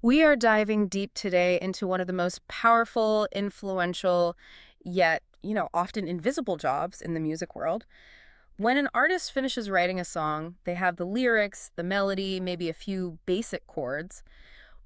We are diving deep today into one of the most powerful, influential, yet, often invisible jobs in the music world. When an artist finishes writing a song, they have the lyrics, the melody, maybe a few basic chords.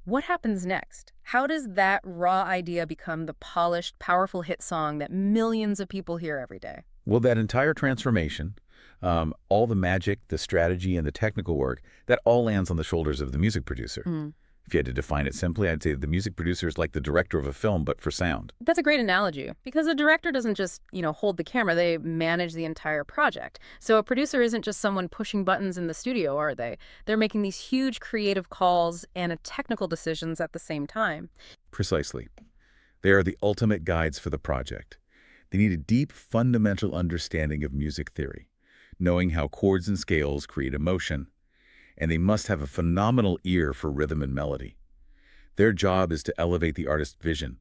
What happens next? How does that raw idea become the polished, powerful hit song that millions of people hear every day? Well, that entire transformation, all the magic, the strategy, and the technical work, that all lands on the shoulders of the music producer. Mm. If you had to define it simply, I'd say the music producer is like the director of a film, but for sound. That's a great analogy because a director doesn't just, hold the camera, they manage the entire project. So a producer isn't just someone pushing buttons in the studio, are they? They're making these huge creative calls and technical decisions at the same time. Precisely. They are the ultimate guides for the project. They need a deep, fundamental understanding of music theory, knowing how chords and scales create emotion, and they must have a phenomenal ear for rhythm and melody. Their job is to elevate the artist's vision,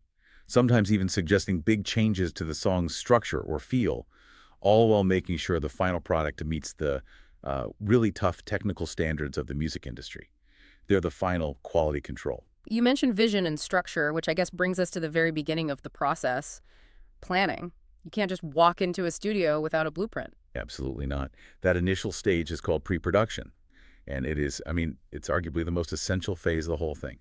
sometimes even suggesting big changes to the song's structure or feel, all while making sure the final product meets the really tough technical standards of the music industry. They're the final quality control. You mentioned vision and structure, which I guess brings us to the very beginning of the process, planning. You can't just walk into a studio without a blueprint. Absolutely not. That initial stage is called pre-production. And it is, it's arguably the most essential phase of the whole thing.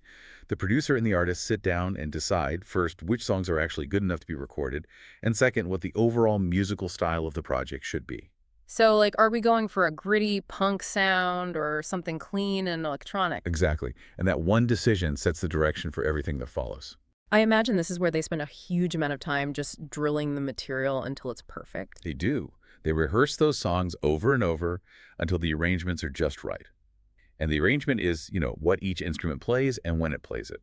The producer and the artist sit down and decide, first, which songs are actually good enough to be recorded, and second, what the overall musical style of the project should be. So, like, are we going for a gritty punk sound or something clean and electronic? Exactly. And that one decision sets the direction for everything that follows. I imagine this is where they spend a huge amount of time just drilling the material until it's perfect. They do. They rehearse those songs over and over until the arrangements are just right. And the arrangement is, what each instrument plays and when it plays it.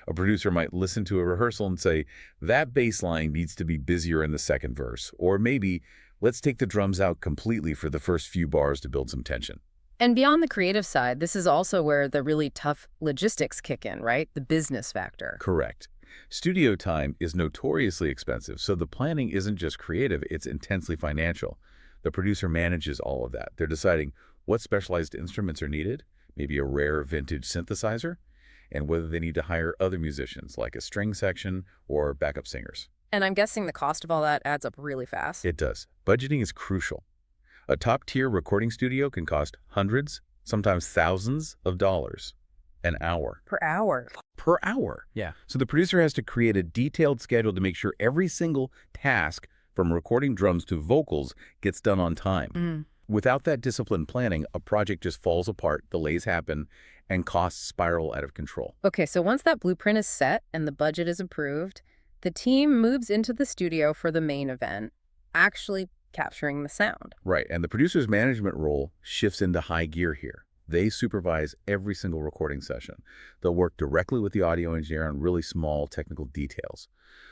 A producer might listen to a rehearsal and say, that bass line needs to be busier in the second verse. Or maybe, let's take the drums out completely for the first few bars to build some tension. And beyond the creative side, this is also where the really tough logistics kick in, right? The business factor. Correct. Studio time is notoriously expensive, so the planning isn't just creative, it's intensely financial. The producer manages all of that. They're deciding what specialized instruments are needed, maybe a rare vintage synthesizer, and whether they need to hire other musicians, like a string section or backup singers. And I'm guessing the cost of all that adds up really fast. It does. Budgeting is crucial. A top-tier recording studio can cost hundreds, sometimes thousands of dollars an hour. Per hour. Per hour. Yeah. So the producer has to create a detailed schedule to make sure every single task, from recording drums to vocals, gets done on time. Without that disciplined planning, a project just falls apart, delays happen, and costs spiral out of control. Okay, so once that blueprint is set and the budget is approved, the team moves into the studio for the main event, actually capturing the sound. Right, and the producer's management role shifts into high gear here. They supervise every single recording session. They'll work directly with the audio engineer on really small technical details.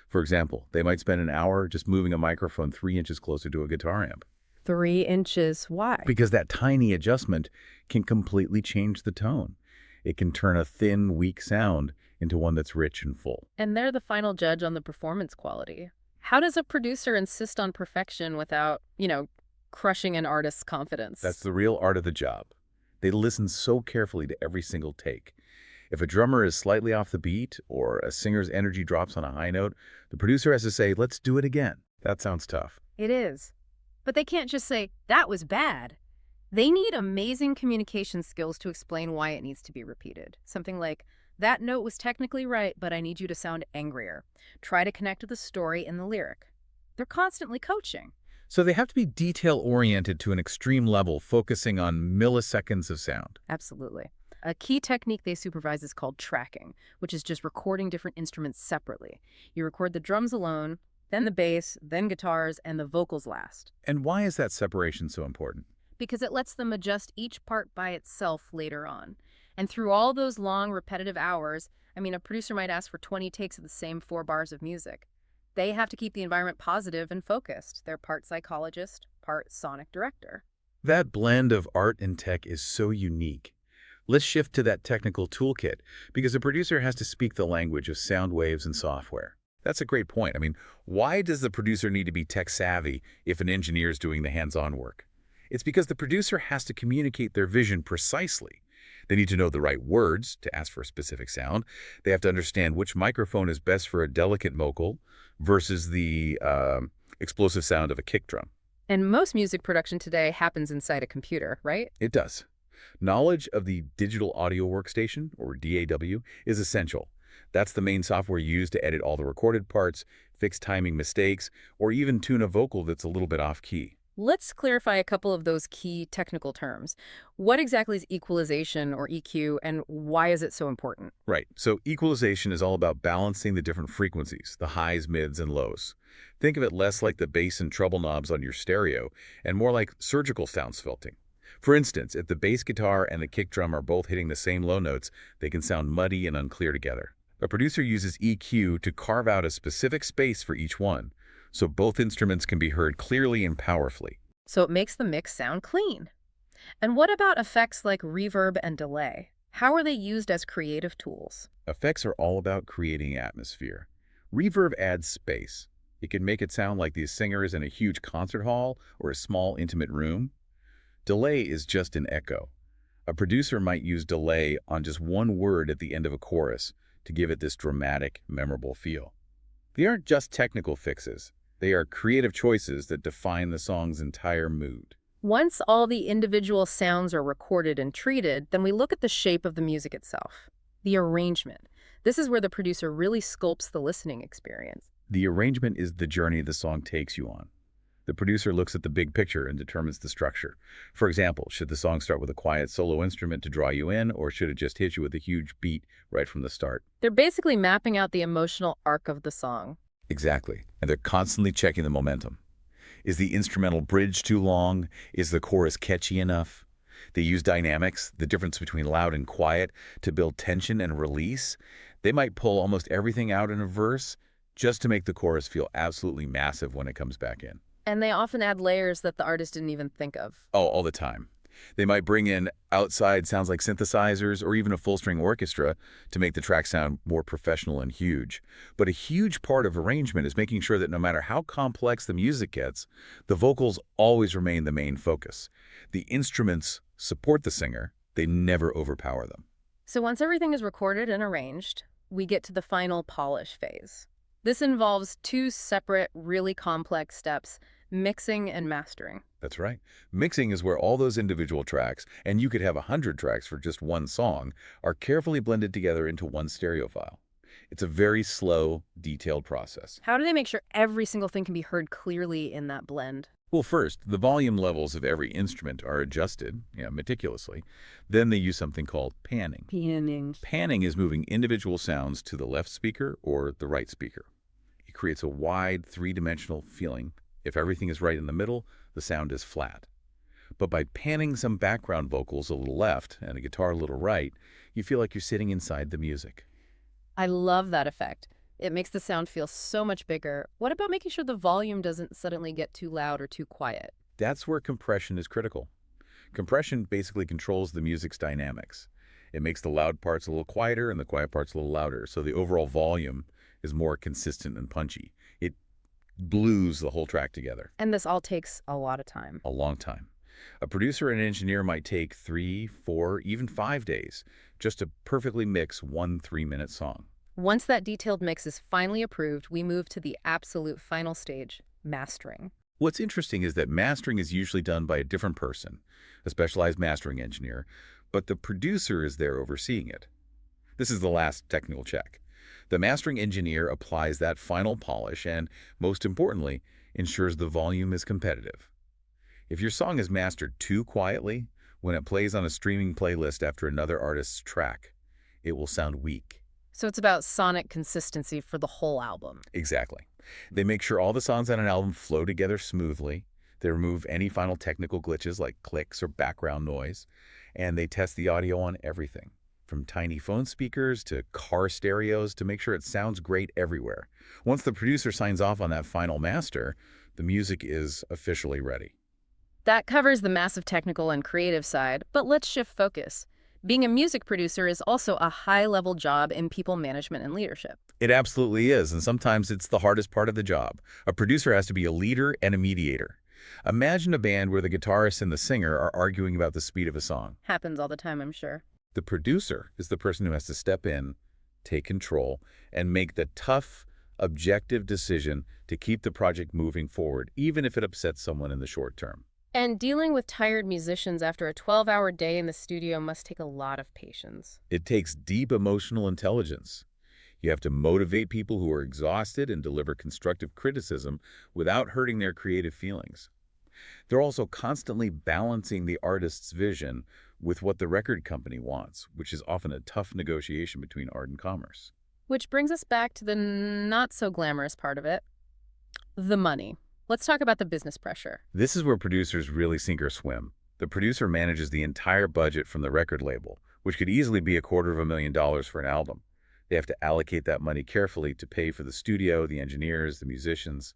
For example, they might spend an hour just moving a microphone 3 inches closer to a guitar amp. 3 inches. Why? Because that tiny adjustment can completely change the tone. It can turn a thin, weak sound into one that's rich and full. And they're the final judge on the performance quality. How does a producer insist on perfection without, crushing an artist's confidence? That's the real art of the job. They listen so carefully to every single take. If a drummer is slightly off the beat or a singer's energy drops on a high note, the producer has to say, let's do it again. That sounds tough. It is. But they can't just say, that was bad. They need amazing communication skills to explain why it needs to be repeated. Something like, that note was technically right, but I need you to sound angrier. Try to connect to the story in the lyric. They're constantly coaching. So they have to be detail-oriented to an extreme level, focusing on milliseconds of sound. Absolutely. A key technique they supervise is called tracking, which is just recording different instruments separately. You record the drums alone, then the bass, then guitars, and the vocals last. And why is that separation so important? Because it lets them adjust each part by itself later on. And through all those long, repetitive hours, a producer might ask for 20 takes of the same 4 bars of music. They have to keep the environment positive and focused. They're part psychologist, part sonic director. That blend of art and tech is so unique. Let's shift to that technical toolkit, because a producer has to speak the language of sound waves and software. That's a great point. Why does the producer need to be tech-savvy if an engineer is doing the hands-on work? It's because the producer has to communicate their vision precisely. They need to know the right words to ask for a specific sound. They have to understand which microphone is best for a delicate vocal versus the explosive sound of a kick drum. And most music production today happens inside a computer, right? It does. Knowledge of the digital audio workstation, or DAW, is essential. That's the main software used to edit all the recorded parts, fix timing mistakes, or even tune a vocal that's a little bit off-key. Let's clarify a couple of those key technical terms. What exactly is equalization or EQ, and why is it so important? Right, so equalization is all about balancing the different frequencies, the highs, mids, and lows. Think of it less like the bass and treble knobs on your stereo, and more like surgical sound filtering. For instance, if the bass guitar and the kick drum are both hitting the same low notes, they can sound muddy and unclear together. A producer uses EQ to carve out a specific space for each one, so both instruments can be heard clearly and powerfully. So it makes the mix sound clean. And what about effects like reverb and delay? How are they used as creative tools? Effects are all about creating atmosphere. Reverb adds space. It can make it sound like the singer is in a huge concert hall or a small, intimate room. Delay is just an echo. A producer might use delay on just one word at the end of a chorus to give it this dramatic, memorable feel. They aren't just technical fixes. They are creative choices that define the song's entire mood. Once all the individual sounds are recorded and treated, then we look at the shape of the music itself, the arrangement. This is where the producer really sculpts the listening experience. The arrangement is the journey the song takes you on. The producer looks at the big picture and determines the structure. For example, should the song start with a quiet solo instrument to draw you in, or should it just hit you with a huge beat right from the start? They're basically mapping out the emotional arc of the song. Exactly. And they're constantly checking the momentum. Is the instrumental bridge too long? Is the chorus catchy enough? They use dynamics, the difference between loud and quiet, to build tension and release. They might pull almost everything out in a verse just to make the chorus feel absolutely massive when it comes back in. And they often add layers that the artist didn't even think of. Oh, all the time. They might bring in outside sounds like synthesizers or even a full-string orchestra to make the track sound more professional and huge. But a huge part of arrangement is making sure that no matter how complex the music gets, the vocals always remain the main focus. The instruments support the singer, they never overpower them. So once everything is recorded and arranged, we get to the final polish phase. This involves two separate, really complex steps: mixing and mastering. That's right. Mixing is where all those individual tracks, and you could have 100 tracks for just one song, are carefully blended together into one stereo file. It's a very slow, detailed process. How do they make sure every single thing can be heard clearly in that blend? Well, first, the volume levels of every instrument are adjusted, meticulously. Then they use something called panning. Panning is moving individual sounds to the left speaker or the right speaker. It creates a wide, three-dimensional feeling. If everything is right in the middle, the sound is flat. But by panning some background vocals a little left and a guitar a little right, you feel like you're sitting inside the music. I love that effect. It makes the sound feel so much bigger. What about making sure the volume doesn't suddenly get too loud or too quiet? That's where compression is critical. Compression basically controls the music's dynamics. It makes the loud parts a little quieter and the quiet parts a little louder, so the overall volume is more consistent and punchy. It glues the whole track together. And this all takes a lot of time. A long time. A producer and engineer might take 3, 4, even 5 days just to perfectly mix one 3-minute song. Once that detailed mix is finally approved, we move to the absolute final stage, mastering. What's interesting is that mastering is usually done by a different person, a specialized mastering engineer, but the producer is there overseeing it. This is the last technical check. The mastering engineer applies that final polish and, most importantly, ensures the volume is competitive. If your song is mastered too quietly, when it plays on a streaming playlist after another artist's track, it will sound weak. So it's about sonic consistency for the whole album. Exactly. They make sure all the songs on an album flow together smoothly. They remove any final technical glitches like clicks or background noise. And they test the audio on everything, from tiny phone speakers to car stereos, to make sure it sounds great everywhere. Once the producer signs off on that final master, the music is officially ready. That covers the massive technical and creative side, but let's shift focus. Being a music producer is also a high-level job in people management and leadership. It absolutely is, and sometimes it's the hardest part of the job. A producer has to be a leader and a mediator. Imagine a band where the guitarist and the singer are arguing about the speed of a song. Happens all the time, I'm sure. The producer is the person who has to step in, take control, and make the tough, objective decision to keep the project moving forward, even if it upsets someone in the short term. And dealing with tired musicians after a 12-hour day in the studio must take a lot of patience. It takes deep emotional intelligence. You have to motivate people who are exhausted and deliver constructive criticism without hurting their creative feelings. They're also constantly balancing the artist's vision with what the record company wants, which is often a tough negotiation between art and commerce. Which brings us back to the not-so-glamorous part of it, the money. Let's talk about the business pressure. This is where producers really sink or swim. The producer manages the entire budget from the record label, which could easily be $250,000 for an album. They have to allocate that money carefully to pay for the studio, the engineers, the musicians,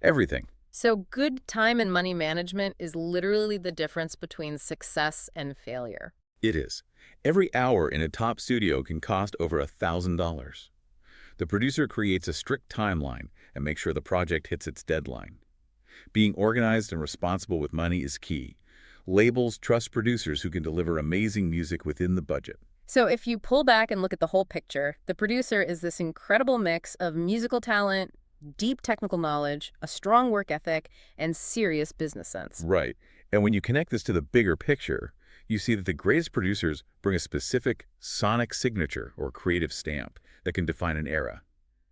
everything. So good time and money management is literally the difference between success and failure. It is. Every hour in a top studio can cost over $1,000. The producer creates a strict timeline and makes sure the project hits its deadline. Being organized and responsible with money is key. Labels trust producers who can deliver amazing music within the budget. So if you pull back and look at the whole picture, the producer is this incredible mix of musical talent, deep technical knowledge, a strong work ethic, and serious business sense. Right. And when you connect this to the bigger picture, you see that the greatest producers bring a specific sonic signature or creative stamp that can define an era.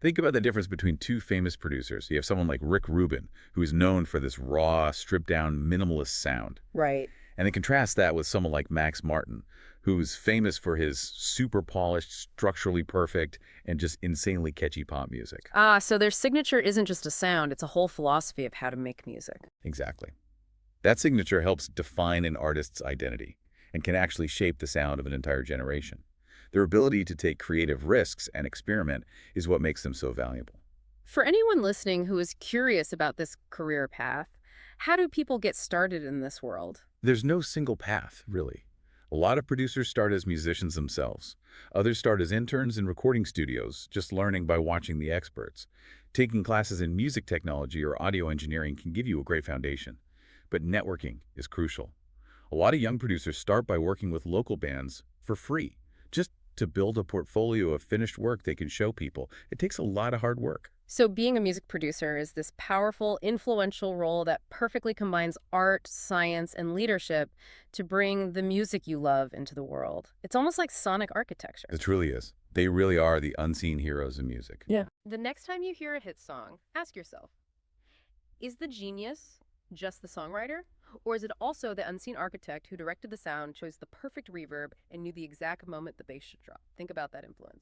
Think about the difference between two famous producers. You have someone like Rick Rubin, who is known for this raw, stripped-down, minimalist sound. Right. And then contrast that with someone like Max Martin, who's famous for his super polished, structurally perfect, and just insanely catchy pop music. So their signature isn't just a sound, it's a whole philosophy of how to make music. Exactly. That signature helps define an artist's identity and can actually shape the sound of an entire generation. Their ability to take creative risks and experiment is what makes them so valuable. For anyone listening who is curious about this career path, how do people get started in this world? There's no single path, really. A lot of producers start as musicians themselves. Others start as interns in recording studios, just learning by watching the experts. Taking classes in music technology or audio engineering can give you a great foundation. But networking is crucial. A lot of young producers start by working with local bands for free, just to build a portfolio of finished work they can show people. It takes a lot of hard work. So being a music producer is this powerful, influential role that perfectly combines art, science, and leadership to bring the music you love into the world. It's almost like sonic architecture. It truly is. They really are the unseen heroes in music. Yeah. The next time you hear a hit song, ask yourself, is the genius just the songwriter? Or is it also the unseen architect who directed the sound, chose the perfect reverb, and knew the exact moment the bass should drop? Think about that influence.